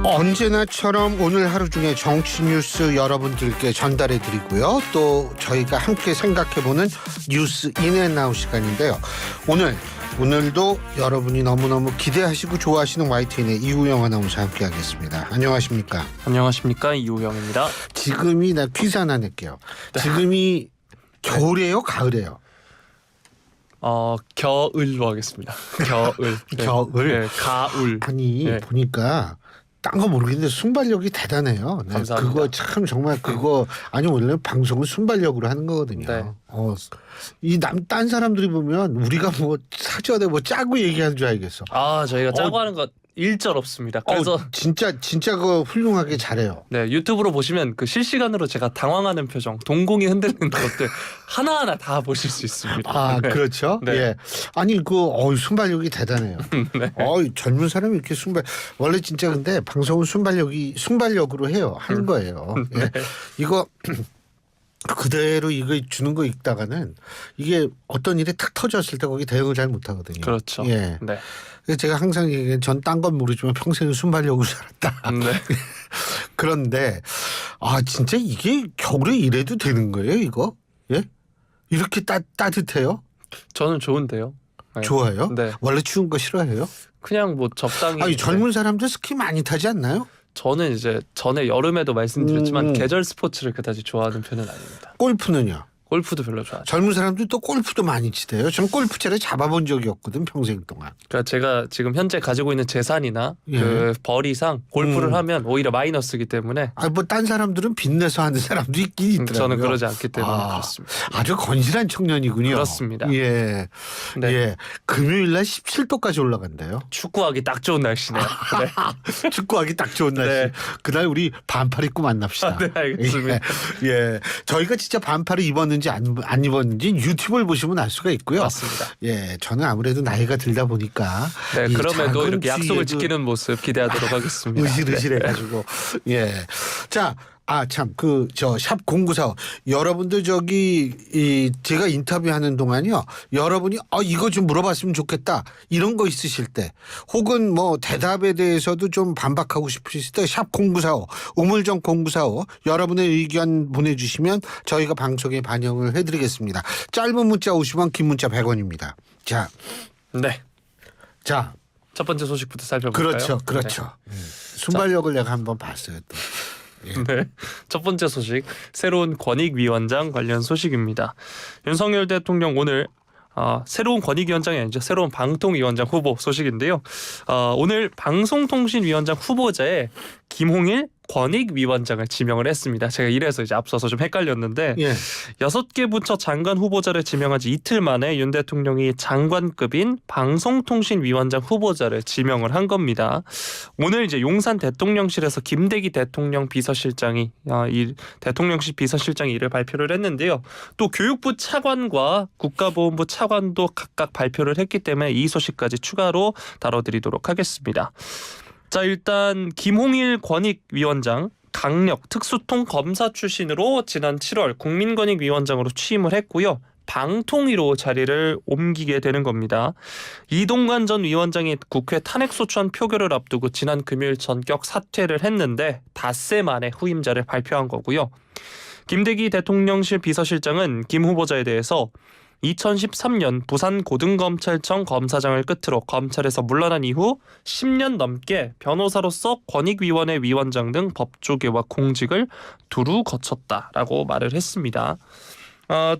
언제나처럼 오늘 하루 중에 정치 뉴스 여러분들께 전달해 드리고요. 또 저희가 함께 생각해보는 뉴스 인앤아웃 시간인데요. 오늘도 여러분이 너무너무 기대하시고 좋아하시는 YTN의 이우영 아나운서와 함께 하겠습니다. 안녕하십니까? 안녕하십니까, 이우영입니다. 지금이 나 퀴즈 하나 낼게요. 지금이 겨울이에요? 가을이에요? 겨울로 하겠습니다. 겨울. 네. 겨울? 네, 가을. 아니 네. 보니까 딴 거 모르겠는데 순발력이 대단해요. 네, 감사합니다. 그거 참 정말 그거 아니 원래 방송은 순발력으로 하는 거거든요. 네. 딴 사람들이 보면 우리가 뭐 사전에 뭐 짜고 얘기하는 줄 알겠어. 저희가 짜고 하는 거 일절 없습니다. 그래서 진짜 그거 훌륭하게 잘해요. 네, 유튜브로 보시면 그 실시간으로 제가 당황하는 표정, 동공이 흔들리는 것들 하나하나 다 보실 수 있습니다. 네. 그렇죠. 네. 예. 아니 순발력이 대단해요. 네. 젊은 사람이 이렇게 원래 진짜 근데 방송은 순발력으로 해요. 하는 거예요. 예. 이거 그대로 이거 주는 거 읽다가는 이게 어떤 일이 탁 터졌을 때 거기 대응을 잘 못하거든요. 그렇죠. 예. 네. 그래서 제가 항상 얘기해요. 전 딴 건 모르지만 평생은 순발력으로 살았다. 네. 그런데 진짜 이게 겨울에 이래도 되는 거예요, 이거? 예? 이렇게 따뜻해요? 저는 좋은데요. 네. 좋아요? 네. 원래 추운 거 싫어해요? 그냥 뭐 적당히. 젊은 사람들 스키 많이 타지 않나요? 저는 이제 전에 여름에도 말씀드렸지만 계절 스포츠를 그다지 좋아하는 편은 아닙니다. 골프는요? 골프도 별로 좋아하죠. 젊은 사람들 또 골프도 많이 치대요. 전 골프채를 잡아본 적이 없거든 평생 동안. 그러니까 제가 지금 현재 가지고 있는 재산이나 예. 그 벌이상 골프를 하면 오히려 마이너스이기 때문에 딴 사람들은 빚내서 하는 사람도 있긴 있더라고요. 저는 그러지 않기 때문에 그렇습니다. 아주 건실한 청년이군요. 그렇습니다. 예. 네. 예. 금요일 날 17도까지 올라간대요. 축구하기 딱 좋은 날씨네요. 네. 축구하기 딱 좋은 날씨. 네. 그날 우리 반팔 입고 만납시다. 네, 알겠습니다. 예. 저희가 진짜 반팔을 입었는지 안 입었는지 유튜브를 보시면 알 수가 있고요. 맞습니다. 예. 저는 아무래도 나이가 들다 보니까 네, 이 그럼에도 작은 이렇게 약속을 주위에도 지키는 모습 기대하도록 하겠습니다. 으실으실해가지고 예. 자. 샵 0945 여러분들 제가 인터뷰하는 동안요. 여러분이 이거 좀 물어봤으면 좋겠다 이런 거 있으실 때 혹은 뭐 대답에 대해서도 좀 반박하고 싶으실 때 샵 0945 우물정 0945 여러분의 의견 보내주시면 저희가 방송에 반영을 해드리겠습니다. 짧은 문자 50원 긴 문자 100원입니다. 자. 첫 번째 소식부터 살펴볼까요? 그렇죠. 순발력을 내가 한번 봤어요 또. 네. 첫 번째 소식, 새로운 권익위원장 관련 소식입니다. 윤석열 대통령 오늘 새로운 권익위원장이 아니죠. 새로운 방통위원장 후보 소식인데요. 오늘 방송통신위원장 후보자에 김홍일 권익위원장을 지명을 했습니다. 제가 이래서 이제 앞서서 좀 헷갈렸는데 6개 부처 장관 후보자를 지명한 지 이틀 만에 윤 대통령이 장관급인 방송통신위원장 후보자를 지명을 한 겁니다. 오늘 이제 용산 대통령실에서 김대기 대통령 비서실장이 이 대통령실 비서실장이 이를 발표를 했는데요. 또 교육부 차관과 국가보훈부 차관도 각각 발표를 했기 때문에 이 소식까지 추가로 다뤄드리도록 하겠습니다. 자, 일단 김홍일 권익위원장 강력 특수통 검사 출신으로 지난 7월 국민권익위원장으로 취임을 했고요. 방통위로 자리를 옮기게 되는 겁니다. 이동관 전 위원장이 국회 탄핵소추안 표결을 앞두고 지난 금요일 전격 사퇴를 했는데 닷새 만에 후임자를 발표한 거고요. 김대기 대통령실 비서실장은 김 후보자에 대해서 2013년 부산고등검찰청 검사장을 끝으로 검찰에서 물러난 이후 10년 넘게 변호사로서 권익위원회 위원장 등 법조계와 공직을 두루 거쳤다라고 말을 했습니다.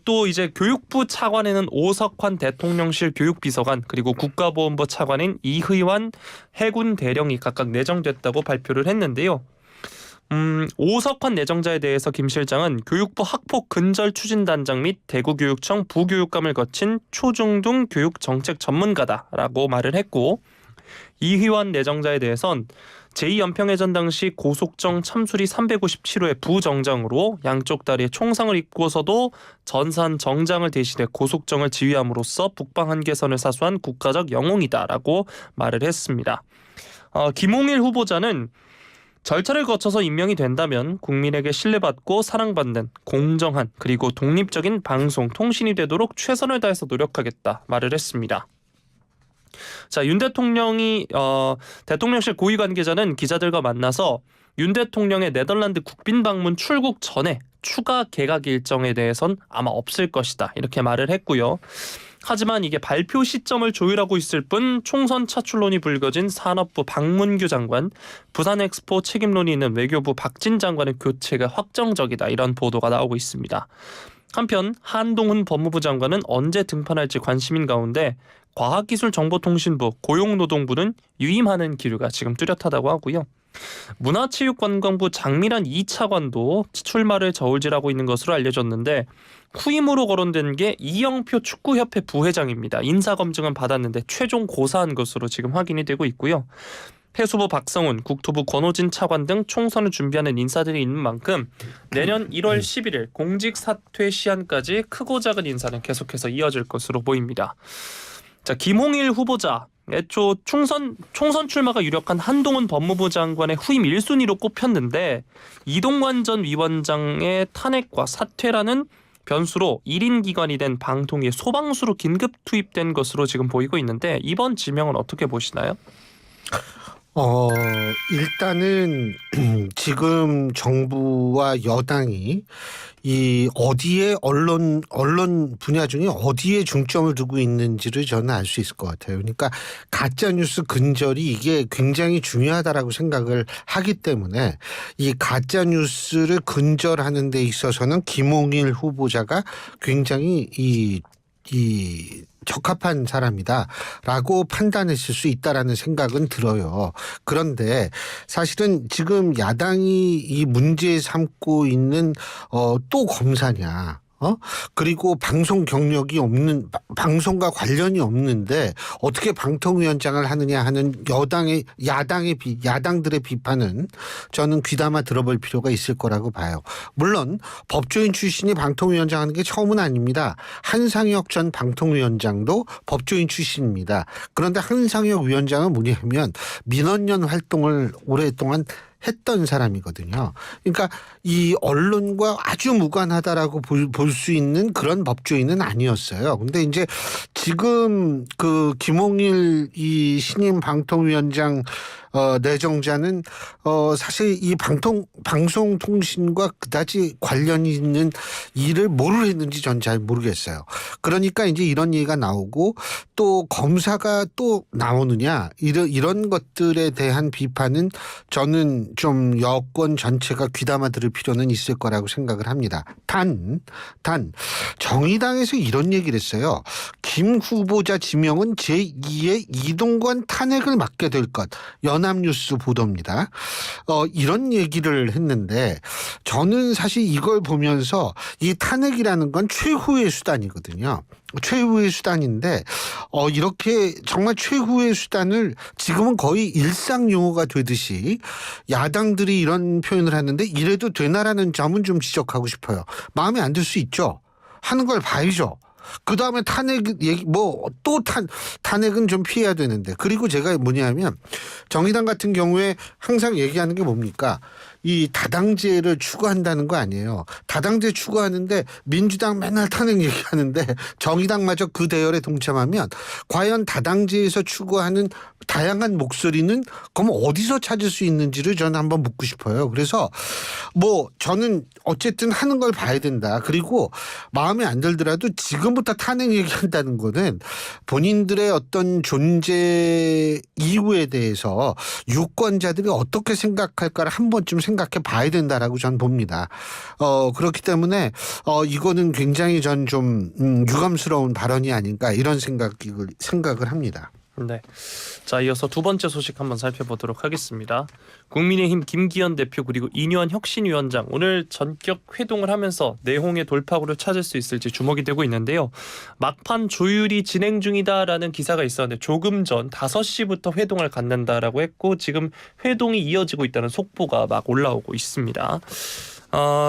또 이제 교육부 차관에는 오석환 대통령실 교육비서관 그리고 국가보훈부 차관인 이의환 해군 대령이 각각 내정됐다고 발표를 했는데요. 오석환 내정자에 대해서 김 실장은 교육부 학폭 근절 추진단장 및 대구교육청 부교육감을 거친 초중등 교육 정책 전문가다라고 말을 했고 이희환 내정자에 대해선 제2연평해전 당시 고속정 참수리 357호의 부정장으로 양쪽 다리에 총상을 입고서도 전산 정장을 대신해 고속정을 지휘함으로써 북방 한계선을 사수한 국가적 영웅이다라고 말을 했습니다. 김홍일 후보자는 절차를 거쳐서 임명이 된다면 국민에게 신뢰받고 사랑받는 공정한 그리고 독립적인 방송, 통신이 되도록 최선을 다해서 노력하겠다 말을 했습니다. 자, 윤 대통령이 대통령실 고위 관계자는 기자들과 만나서 윤 대통령의 네덜란드 국빈 방문 출국 전에 추가 개각 일정에 대해선 아마 없을 것이다 이렇게 말을 했고요. 하지만 이게 발표 시점을 조율하고 있을 뿐 총선 차출론이 불거진 산업부 박문규 장관, 부산엑스포 책임론이 있는 외교부 박진 장관의 교체가 확정적이다 이런 보도가 나오고 있습니다. 한편 한동훈 법무부 장관은 언제 등판할지 관심인 가운데 과학기술정보통신부, 고용노동부는 유임하는 기류가 지금 뚜렷하다고 하고요. 문화체육관광부 장미란 2차관도 출마를 저울질하고 있는 것으로 알려졌는데 후임으로 거론된 게 이영표 축구협회 부회장입니다. 인사검증은 받았는데 최종 고사한 것으로 지금 확인이 되고 있고요. 해수부 박성훈, 국토부 권오진 차관 등 총선을 준비하는 인사들이 있는 만큼 내년 1월 11일 공직 사퇴 시한까지 크고 작은 인사는 계속해서 이어질 것으로 보입니다. 자, 김홍일 후보자 애초 총선 출마가 유력한 한동훈 법무부 장관의 후임 1순위로 꼽혔는데 이동관 전 위원장의 탄핵과 사퇴라는 변수로 1인 기관이 된 방통위에 소방수로 긴급 투입된 것으로 지금 보이고 있는데 이번 지명은 어떻게 보시나요? 일단은 지금 정부와 여당이 이 어디에 언론 분야 중에 어디에 중점을 두고 있는지를 저는 알 수 있을 것 같아요. 그러니까 가짜 뉴스 근절이 이게 굉장히 중요하다라고 생각을 하기 때문에 이 가짜 뉴스를 근절하는 데 있어서는 김홍일 후보자가 굉장히 이 적합한 사람이다라고 판단했을 수 있다라는 생각은 들어요. 그런데 사실은 지금 야당이 이 문제 삼고 있는 또 검사냐? 그리고 방송 경력이 없는, 방송과 관련이 없는데 어떻게 방통위원장을 하느냐 하는 야당들의 비판은 저는 귀담아 들어볼 필요가 있을 거라고 봐요. 물론 법조인 출신이 방통위원장 하는 게 처음은 아닙니다. 한상혁 전 방통위원장도 법조인 출신입니다. 그런데 한상혁 위원장은 뭐냐면 민원연 활동을 오랫동안 했던 사람이거든요. 그러니까 이 언론과 아주 무관하다라고 볼 수 있는 그런 법조인은 아니었어요. 근데 이제 지금 그 김홍일 이 신임 방통위원장 내정자는 사실 이 방송통신과 그다지 관련이 있는 일을 뭐를 했는지 전 잘 모르겠어요. 그러니까 이제 이런 얘기가 나오고 또 검사가 또 나오느냐 이런 것들에 대한 비판은 저는 좀 여권 전체가 귀담아 들을 필요는 있을 거라고 생각을 합니다. 단 정의당에서 이런 얘기를 했어요. 김 후보자 지명은 제2의 이동관 탄핵을 맡게 될 것. 연합뉴스 보도입니다. 이런 얘기를 했는데 저는 사실 이걸 보면서 이 탄핵이라는 건 최후의 수단이거든요. 최후의 수단인데 이렇게 정말 최후의 수단을 지금은 거의 일상 용어가 되듯이 야당들이 이런 표현을 하는데 이래도 되나라는 점은 좀 지적하고 싶어요. 마음에 안 들 수 있죠. 하는 걸 봐야죠. 그 다음에 탄핵 얘기 탄핵은 좀 피해야 되는데 그리고 제가 뭐냐면 정의당 같은 경우에 항상 얘기하는 게 뭡니까? 이 다당제를 추구한다는 거 아니에요. 다당제 추구하는데 민주당 맨날 탄핵 얘기하는데 정의당마저 그 대열에 동참하면 과연 다당제에서 추구하는 다양한 목소리는 그럼 어디서 찾을 수 있는지를 저는 한번 묻고 싶어요. 그래서 저는 어쨌든 하는 걸 봐야 된다. 그리고 마음에 안 들더라도 지금부터 탄핵 얘기한다는 거는 본인들의 어떤 존재 이유에 대해서 유권자들이 어떻게 생각할까를 한 번쯤 생각해 봐야 된다라고 저는 봅니다. 그렇기 때문에 이거는 굉장히 전 좀 유감스러운 발언이 아닌가 이런 생각을 합니다. 네. 자, 이어서 두 번째 소식 한번 살펴보도록 하겠습니다. 국민의힘 김기현 대표 그리고 이뇨한 혁신위원장 오늘 전격 회동을 하면서 내홍의 돌파구를 찾을 수 있을지 주목이 되고 있는데요. 막판 조율이 진행 중이다라는 기사가 있었는데 조금 전 5시부터 회동을 갖는다라고 했고 지금 회동이 이어지고 있다는 속보가 막 올라오고 있습니다.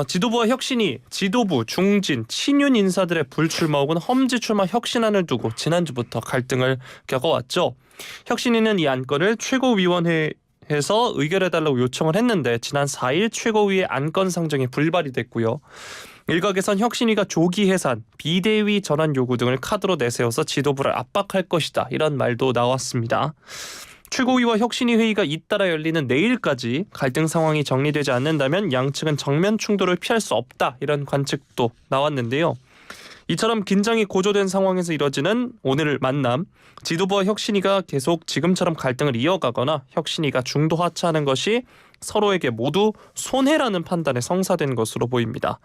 지도부와 혁신이 지도부, 중진, 친윤 인사들의 불출마 혹은 험지 출마 혁신안을 두고 지난주부터 갈등을 겪어왔죠. 혁신위는 이 안건을 최고위원회에서 의결해달라고 요청을 했는데 지난 4일 최고위의 안건 상정이 불발이 됐고요. 일각에선 혁신위가 조기 해산, 비대위 전환 요구 등을 카드로 내세워서 지도부를 압박할 것이다. 이런 말도 나왔습니다. 최고위와 혁신위 회의가 잇따라 열리는 내일까지 갈등 상황이 정리되지 않는다면 양측은 정면 충돌을 피할 수 없다. 이런 관측도 나왔는데요. 이처럼 긴장이 고조된 상황에서 이뤄지는 오늘 만남, 지도부와 혁신위가 계속 지금처럼 갈등을 이어가거나 혁신위가 중도 하차하는 것이 서로에게 모두 손해라는 판단에 성사된 것으로 보입니다.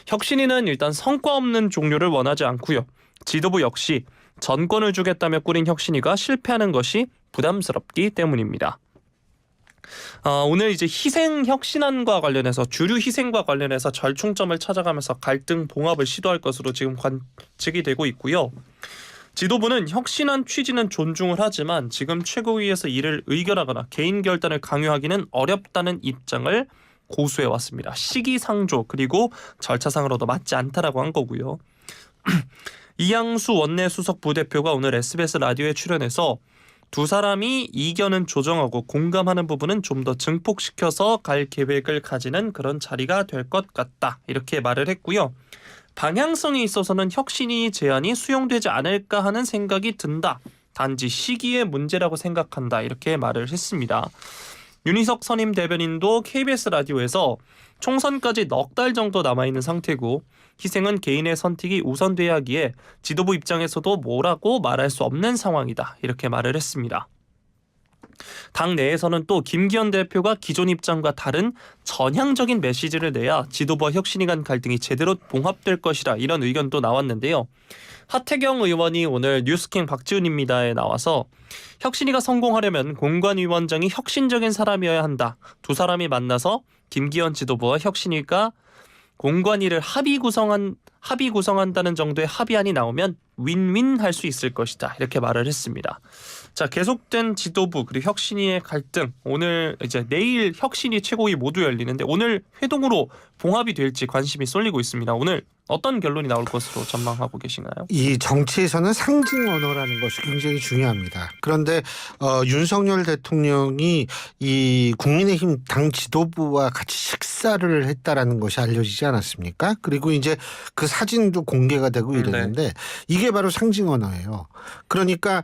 혁신위는 일단 성과 없는 종료를 원하지 않고요. 지도부 역시 전권을 주겠다며 꾸린 혁신위가 실패하는 것이 부담스럽기 때문입니다. 오늘 이제 희생 혁신안과 관련해서 주류 희생과 관련해서 절충점을 찾아가면서 갈등 봉합을 시도할 것으로 지금 관측이 되고 있고요. 지도부는 혁신안 취지는 존중을 하지만 지금 최고위에서 이를 의결하거나 개인 결단을 강요하기는 어렵다는 입장을 고수해 왔습니다. 시기상조 그리고 절차상으로도 맞지 않다라고 한 거고요. 이양수 원내수석 부대표가 오늘 SBS 라디오에 출연해서 두 사람이 이견은 조정하고 공감하는 부분은 좀 더 증폭시켜서 갈 계획을 가지는 그런 자리가 될 것 같다. 이렇게 말을 했고요. 방향성에 있어서는 혁신위 제안이 수용되지 않을까 하는 생각이 든다. 단지 시기의 문제라고 생각한다. 이렇게 말을 했습니다. 윤희석 선임 대변인도 KBS 라디오에서 총선까지 넉 달 정도 남아있는 상태고 희생은 개인의 선택이 우선돼야 하기에 지도부 입장에서도 뭐라고 말할 수 없는 상황이다. 이렇게 말을 했습니다. 당 내에서는 또 김기현 대표가 기존 입장과 다른 전향적인 메시지를 내야 지도부와 혁신이 간 갈등이 제대로 봉합될 것이라 이런 의견도 나왔는데요. 하태경 의원이 오늘 뉴스킹 박지훈입니다에 나와서 혁신이가 성공하려면 공관위원장이 혁신적인 사람이어야 한다. 두 사람이 만나서 김기현 지도부와 혁신이가 공관위를 합의 구성한다는 정도의 합의안이 나오면 윈윈 할 수 있을 것이다. 이렇게 말을 했습니다. 자, 계속된 지도부 그리고 혁신위의 갈등, 오늘 이제 내일 혁신위 최고위 모두 열리는데 오늘 회동으로 봉합이 될지 관심이 쏠리고 있습니다. 오늘 어떤 결론이 나올 것으로 전망하고 계신가요? 이 정치에서는 상징 언어라는 것이 굉장히 중요합니다. 그런데 윤석열 대통령이 이 국민의힘 당 지도부와 같이 식사를 했다라는 것이 알려지지 않았습니까? 그리고 이제 그 사진도 공개가 되고 이랬는데 이게 바로 상징 언어예요. 그러니까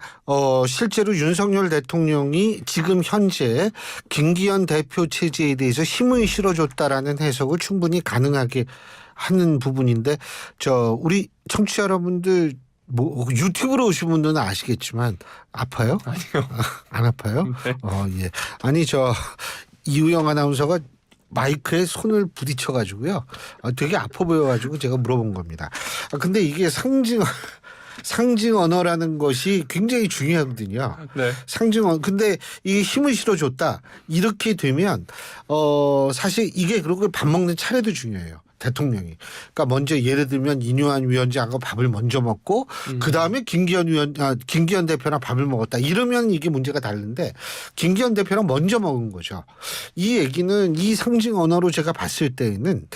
실제로 윤석열 대통령이 지금 현재 김기현 대표 체제에 대해서 힘을 실어줬다라는 해석을 충분히 가능하게 하는 부분인데 우리 청취자 여러분들 뭐 유튜브로 오신 분들은 아시겠지만 아파요? 아니요. 안 아파요? 네. 예. 아니 이우영 아나운서가 마이크에 손을 부딪혀 가지고요. 되게 아파 보여 가지고 제가 물어본 겁니다. 근데 이게 상징 언어라는 것이 굉장히 중요하거든요. 네. 근데 이게 힘을 실어줬다. 이렇게 되면 사실 이게 그리고 밥 먹는 차례도 중요해요. 대통령이. 그러니까 먼저 예를 들면 이뇨한 위원장하고 밥을 먼저 먹고 그다음에 김기현 대표랑 밥을 먹었다. 이러면 이게 문제가 다른데 김기현 대표랑 먼저 먹은 거죠. 이 얘기는 이 상징 언어로 제가 봤을 때에는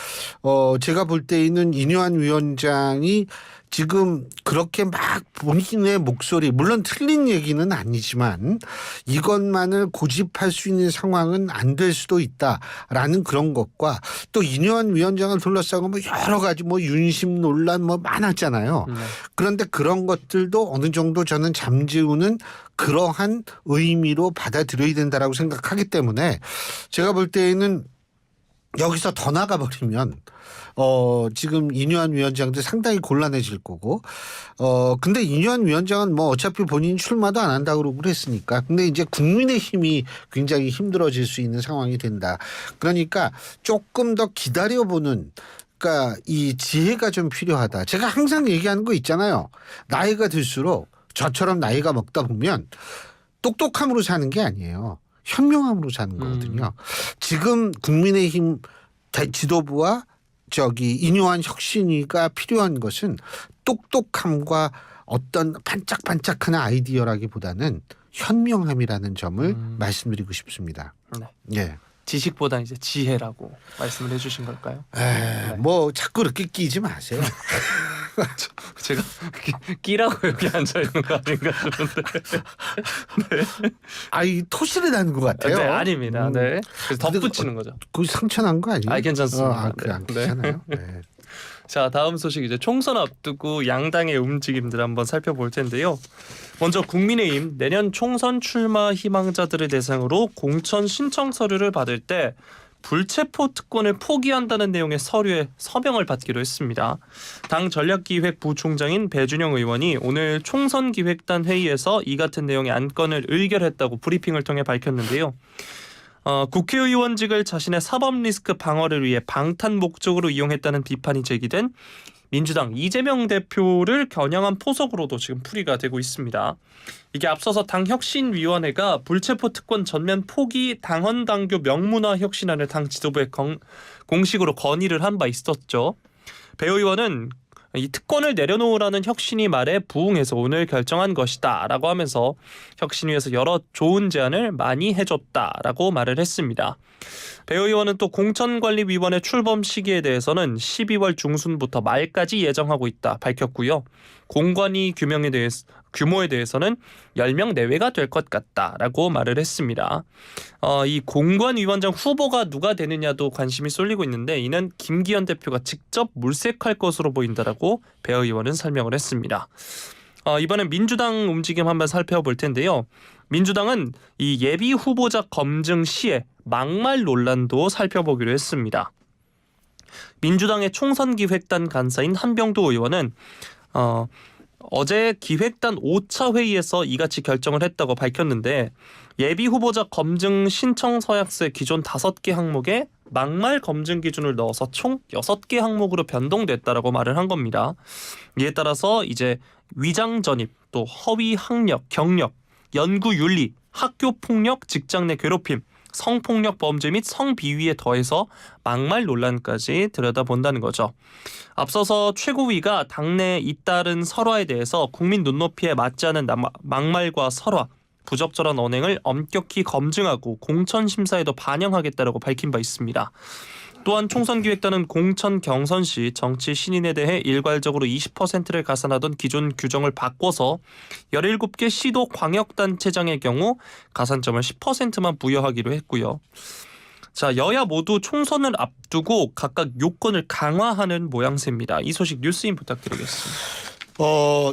제가 볼 때에는 이뇨한 위원장이 지금 그렇게 막 본인의 목소리 물론 틀린 얘기는 아니지만 이것만을 고집할 수 있는 상황은 안 될 수도 있다라는 그런 것과 또 이뇨한 위원장을 둘러싸고 뭐 여러 가지 뭐 윤심 논란 뭐 많았잖아요. 그런데 그런 것들도 어느 정도 저는 잠재우는 그러한 의미로 받아들여야 된다라고 생각하기 때문에 제가 볼 때에는 여기서 더 나가버리면 지금 이뇨한 위원장도 상당히 곤란해질 거고, 근데 이뇨한 위원장은 뭐 어차피 본인 출마도 안 한다고 그러고 그랬으니까. 근데 이제 국민의힘이 굉장히 힘들어질 수 있는 상황이 된다. 그러니까 조금 더 기다려보는, 그러니까 이 지혜가 좀 필요하다. 제가 항상 얘기하는 거 있잖아요. 나이가 들수록 저처럼 나이가 먹다 보면 똑똑함으로 사는 게 아니에요. 현명함으로 사는 거거든요. 지금 국민의힘 지도부와 이뇨한 혁신위가 필요한 것은 똑똑함과 어떤 반짝반짝하는 아이디어라기보다는 현명함이라는 점을 말씀드리고 싶습니다. 네. 예. 지식보다 이제 지혜라고 말씀을 해주신 걸까요? 뭐 자꾸 그렇게 끼지 마세요. 제가 끼라고 여기 앉아 있는 거 아닌가 싶은데. 이 토시를 나는 것 같아요. 네, 아닙니다. 네. 그래서 덧붙이는 거죠. 그 상처난 거 아니에요? 괜찮습니다. 그래 안 괜찮아요. 네. 자, 다음 소식 이제 총선 앞두고 양당의 움직임들 한번 살펴볼 텐데요. 먼저 국민의힘 내년 총선 출마 희망자들을 대상으로 공천 신청 서류를 받을 때 불체포 특권을 포기한다는 내용의 서류에 서명을 받기로 했습니다. 당 전략기획부총장인 배준영 의원이 오늘 총선기획단 회의에서 이 같은 내용의 안건을 의결했다고 브리핑을 통해 밝혔는데요. 국회의원직을 자신의 사법 리스크 방어를 위해 방탄 목적으로 이용했다는 비판이 제기된 민주당 이재명 대표를 겨냥한 포석으로도 지금 풀이가 되고 있습니다. 이게 앞서서 당 혁신위원회가 불체포 특권 전면 포기 당헌 당규 명문화 혁신안을 당 지도부에 공식으로 건의를 한 바 있었죠. 배 의원은 이 특권을 내려놓으라는 혁신위 말에 부응해서 오늘 결정한 것이다 라고 하면서 혁신위에서 여러 좋은 제안을 많이 해줬다라고 말을 했습니다. 배 의원은 또 공천관리위원회 출범 시기에 대해서는 12월 중순부터 말까지 예정하고 있다 밝혔고요. 공관위 규모에 대해서는 10명 내외가 될 것 같다라고 말을 했습니다. 이 공관위원장 후보가 누가 되느냐도 관심이 쏠리고 있는데 이는 김기현 대표가 직접 물색할 것으로 보인다라고 배 의원은 설명을 했습니다. 이번엔 민주당 움직임 한번 살펴볼 텐데요. 민주당은 이 예비 후보자 검증 시에 막말 논란도 살펴보기로 했습니다. 민주당의 총선기획단 간사인 한병도 의원은 어제 기획단 5차 회의에서 이같이 결정을 했다고 밝혔는데 예비 후보자 검증 신청 서약서의 기존 5개 항목에 막말 검증 기준을 넣어서 총 6개 항목으로 변동됐다라고 말을 한 겁니다. 이에 따라서 이제 위장 전입, 또 허위 학력, 경력, 연구 윤리, 학교 폭력, 직장 내 괴롭힘, 성폭력 범죄 및 성비위에 더해서 막말 논란까지 들여다본다는 거죠. 앞서서 최고위가 당내 잇따른 설화에 대해서 국민 눈높이에 맞지 않은 막말과 설화, 부적절한 언행을 엄격히 검증하고 공천 심사에도 반영하겠다라고 밝힌 바 있습니다. 또한 총선기획단은 공천 경선 시 정치 신인에 대해 일괄적으로 20%를 가산하던 기존 규정을 바꿔서 17개 시도 광역단체장의 경우 가산점을 10%만 부여하기로 했고요. 자, 여야 모두 총선을 앞두고 각각 요건을 강화하는 모양새입니다. 이 소식 뉴스인 부탁드리겠습니다.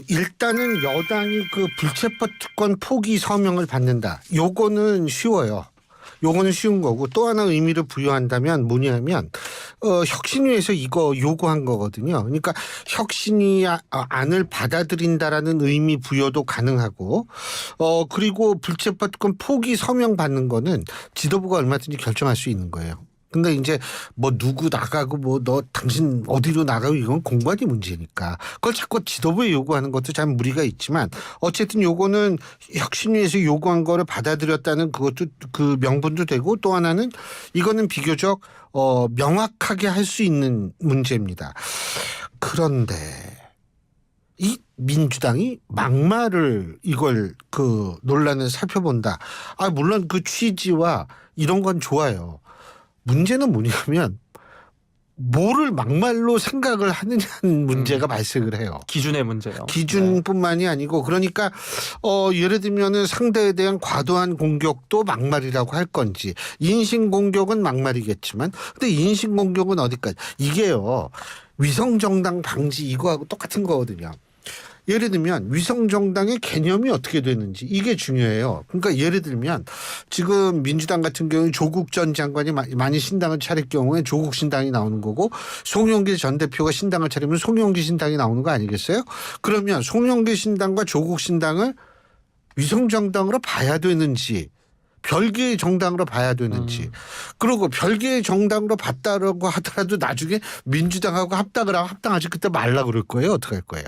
일단은 여당이 그 불체포 특권 포기 서명을 받는다. 요거는 쉬워요. 요거는 쉬운 거고 또 하나 의미를 부여한다면 뭐냐면 혁신위에서 이거 요구한 거거든요. 그러니까 혁신위 안을 받아들인다라는 의미 부여도 가능하고 그리고 불체포 특권 포기 서명 받는 거는 지도부가 얼마든지 결정할 수 있는 거예요. 근데 이제 뭐 누구 나가고 뭐 너 당신 어디로 나가고 이건 공관위 문제니까 그걸 자꾸 지도부에 요구하는 것도 참 무리가 있지만 어쨌든 요거는 혁신위에서 요구한 거를 받아들였다는 그것도 그 명분도 되고 또 하나는 이거는 비교적 명확하게 할 수 있는 문제입니다. 그런데 이 민주당이 막말을 이걸 그 논란을 살펴본다. 물론 그 취지와 이런 건 좋아요. 문제는 뭐냐면 뭐를 막말로 생각을 하느냐는 문제가 발생을 해요. 기준의 문제요. 기준뿐만이 아니고 그러니까 예를 들면은 상대에 대한 과도한 공격도 막말이라고 할 건지 인신 공격은 막말이겠지만 근데 인신 공격은 어디까지 이게요. 위성정당 방지 이거하고 똑같은 거거든요. 예를 들면 위성정당의 개념이 어떻게 되는지 이게 중요해요. 그러니까 예를 들면 지금 민주당 같은 경우는 조국 전 장관이 많이 신당을 차릴 경우에 조국 신당이 나오는 거고 송영길 전 대표가 신당을 차리면 송영길 신당이 나오는 거 아니겠어요? 그러면 송영길 신당과 조국 신당을 위성정당으로 봐야 되는지 별개의 정당으로 봐야 되는지 그리고 별개의 정당으로 봤다라고 하더라도 나중에 민주당하고 합당하지 그때 말라 그럴 거예요. 어떻게 할 거예요.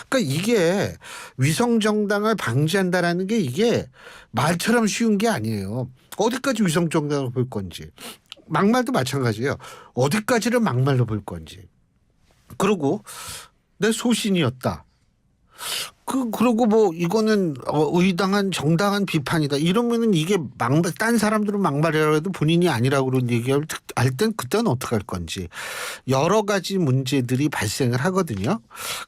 그러니까 이게 위성정당을 방지한다라는 게 이게 말처럼 쉬운 게 아니에요. 어디까지 위성정당을 볼 건지 막말도 마찬가지예요. 어디까지를 막말로 볼 건지 그리고 내 소신이었다. 그러고 뭐 이거는 의당한 정당한 비판이다. 이러면은 이게 막말 딴 사람들은 막말이라고 해도 본인이 아니라고 그런 얘기할 땐 그때는 어떻게 할 건지 여러 가지 문제들이 발생을 하거든요.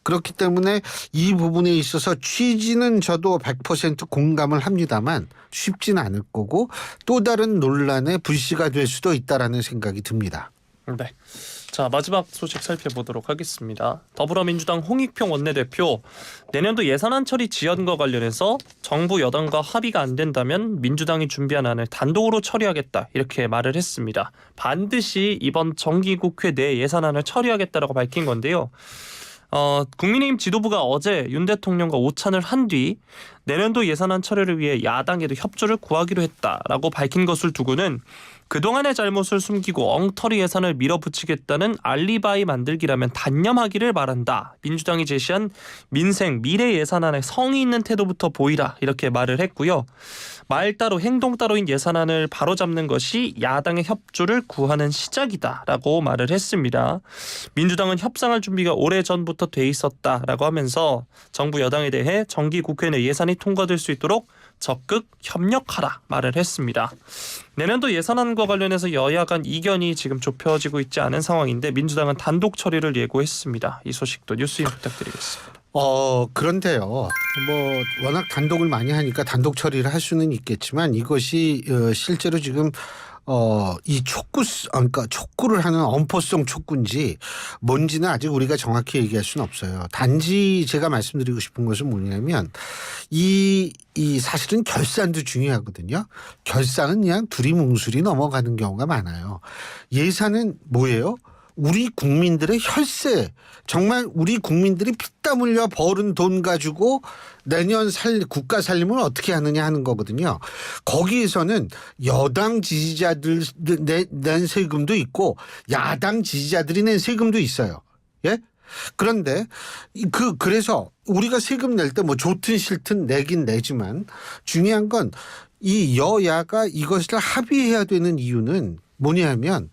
그렇기 때문에 이 부분에 있어서 취지는 저도 100% 공감을 합니다만 쉽지는 않을 거고 또 다른 논란의 불씨가 될 수도 있다라는 생각이 듭니다. 네. 자, 마지막 소식 살펴보도록 하겠습니다. 더불어민주당 홍익평 원내대표, 내년도 예산안 처리 지연과 관련해서 정부 여당과 합의가 안 된다면 민주당이 준비한 안을 단독으로 처리하겠다 이렇게 말을 했습니다. 반드시 이번 정기국회 내 예산안을 처리하겠다라고 밝힌 건데요. 국민의힘 지도부가 어제 윤 대통령과 오찬을 한 뒤 내년도 예산안 처리를 위해 야당에도 협조를 구하기로 했다라고 밝힌 것을 두고는 그동안의 잘못을 숨기고 엉터리 예산을 밀어붙이겠다는 알리바이 만들기라면 단념하기를 바란다. 민주당이 제시한 민생 미래 예산안에 성의 있는 태도부터 보이라 이렇게 말을 했고요. 말 따로 행동 따로인 예산안을 바로잡는 것이 야당의 협조를 구하는 시작이다라고 말을 했습니다. 민주당은 협상할 준비가 오래전부터 돼 있었다라고 하면서 정부 여당에 대해 정기 국회 내 예산이 통과될 수 있도록 적극 협력하라 말을 했습니다. 내년도 예산안과 관련해서 여야 간 이견이 지금 좁혀지고 있지 않은 상황인데 민주당은 단독 처리를 예고했습니다. 이 소식도 뉴스인 부탁드리겠습니다. 그런데요. 뭐 워낙 단독을 많이 하니까 단독 처리를 할 수는 있겠지만 이것이 실제로 지금 이 그러니까 촉구를 하는 엄포성 촉구인지 뭔지는 아직 우리가 정확히 얘기할 수는 없어요. 단지 제가 말씀드리고 싶은 것은 뭐냐면 이 사실은 결산도 중요하거든요. 결산은 그냥 두리뭉술이 넘어가는 경우가 많아요. 예산은 뭐예요? 우리 국민들의 혈세, 정말 우리 국민들이 피땀 흘려 벌은 돈 가지고 내년 국가 살림을 어떻게 하느냐 하는 거거든요. 거기에서는 여당 지지자들 낸 세금도 있고 야당 지지자들이 낸 세금도 있어요. 예? 그런데 그래서 우리가 세금 낼 때 뭐 좋든 싫든 내긴 내지만 중요한 건 이 여야가 이것을 합의해야 되는 이유는 뭐냐면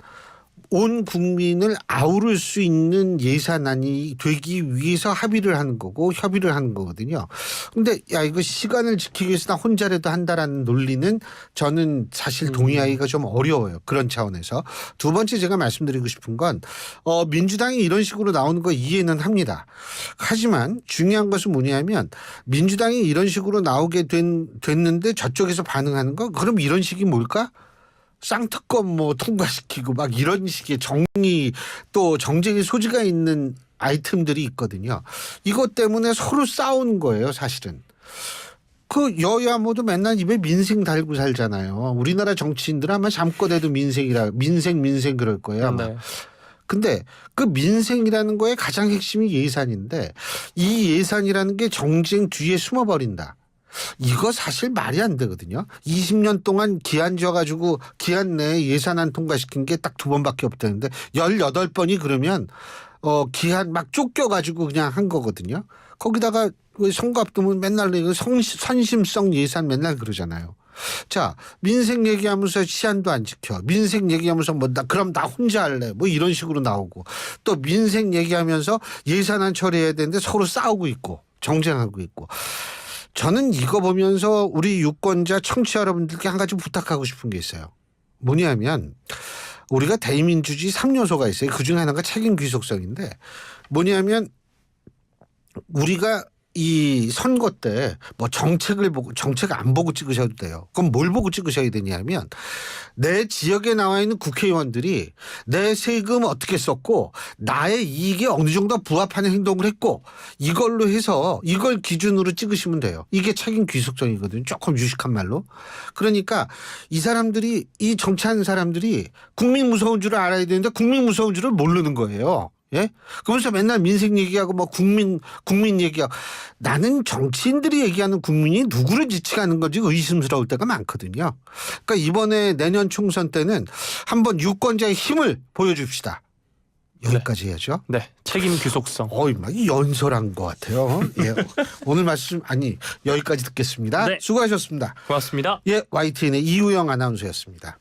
온 국민을 아우를 수 있는 예산안이 되기 위해서 합의를 하는 거고 협의를 하는 거거든요. 근데 야 이거 시간을 지키기 위해서 나 혼자라도 한다라는 논리는 저는 사실 동의하기가 좀 어려워요. 그런 차원에서. 두 번째 제가 말씀드리고 싶은 건 민주당이 이런 식으로 나오는 거 이해는 합니다. 하지만 중요한 것은 뭐냐면 민주당이 이런 식으로 나오게 됐는데 저쪽에서 반응하는 거 그럼 이런 식이 뭘까? 쌍특검 뭐 통과시키고 막 이런 식의 정의 또 정쟁의 소지가 있는 아이템들이 있거든요. 이것 때문에 서로 싸우는 거예요, 사실은. 그 여야 모두 맨날 입에 민생 달고 살잖아요. 우리나라 정치인들은 아마 잠꼬대도 민생 그럴 거예요, 아마. 네. 근데 그 민생이라는 거에 가장 핵심이 예산인데 이 예산이라는 게 정쟁 뒤에 숨어버린다. 이거 사실 말이 안 되거든요. 20년 동안 기한 져가지고 기한 내에 예산안 통과시킨 게 딱 2번밖에 없다는데 18번이 그러면 기한 막 쫓겨가지고 그냥 한 거거든요. 거기다가 선거 앞두면 맨날 선심성 예산 맨날 그러잖아요. 자, 민생 얘기하면서 시한도 안 지켜. 민생 얘기하면서 그럼 나 혼자 할래. 뭐 이런 식으로 나오고 또 민생 얘기하면서 예산안 처리해야 되는데 서로 싸우고 있고 정쟁하고 있고. 저는 이거 보면서 우리 유권자 청취자 여러분들께 한 가지 부탁하고 싶은 게 있어요. 뭐냐면 우리가 대의민주주의 3요소가 있어요. 그중에 하나가 책임 귀속성인데 뭐냐면 우리가 이 선거 때 뭐 정책 안 보고 찍으셔도 돼요. 그럼 뭘 보고 찍으셔야 되냐면 내 지역에 나와 있는 국회의원들이 내 세금 어떻게 썼고 나의 이익에 어느 정도 부합하는 행동을 했고 이걸로 해서 이걸 기준으로 찍으시면 돼요. 이게 책임 귀속성이거든요. 조금 유식한 말로. 그러니까 이 사람들이 이 정치하는 사람들이 국민 무서운 줄을 알아야 되는데 국민 무서운 줄을 모르는 거예요. 예? 그러면서 맨날 민생 얘기하고 뭐 국민 얘기하고 나는 정치인들이 얘기하는 국민이 누구를 지칭하는 건지 의심스러울 때가 많거든요. 그러니까 이번에 내년 총선 때는 한번 유권자의 힘을 보여줍시다. 여기까지 해야죠. 네, 책임 귀속성. 막 연설한 것 같아요. 예. 오늘 말씀 여기까지 듣겠습니다. 네. 수고하셨습니다. 고맙습니다. 예, YTN의 이우영 아나운서였습니다.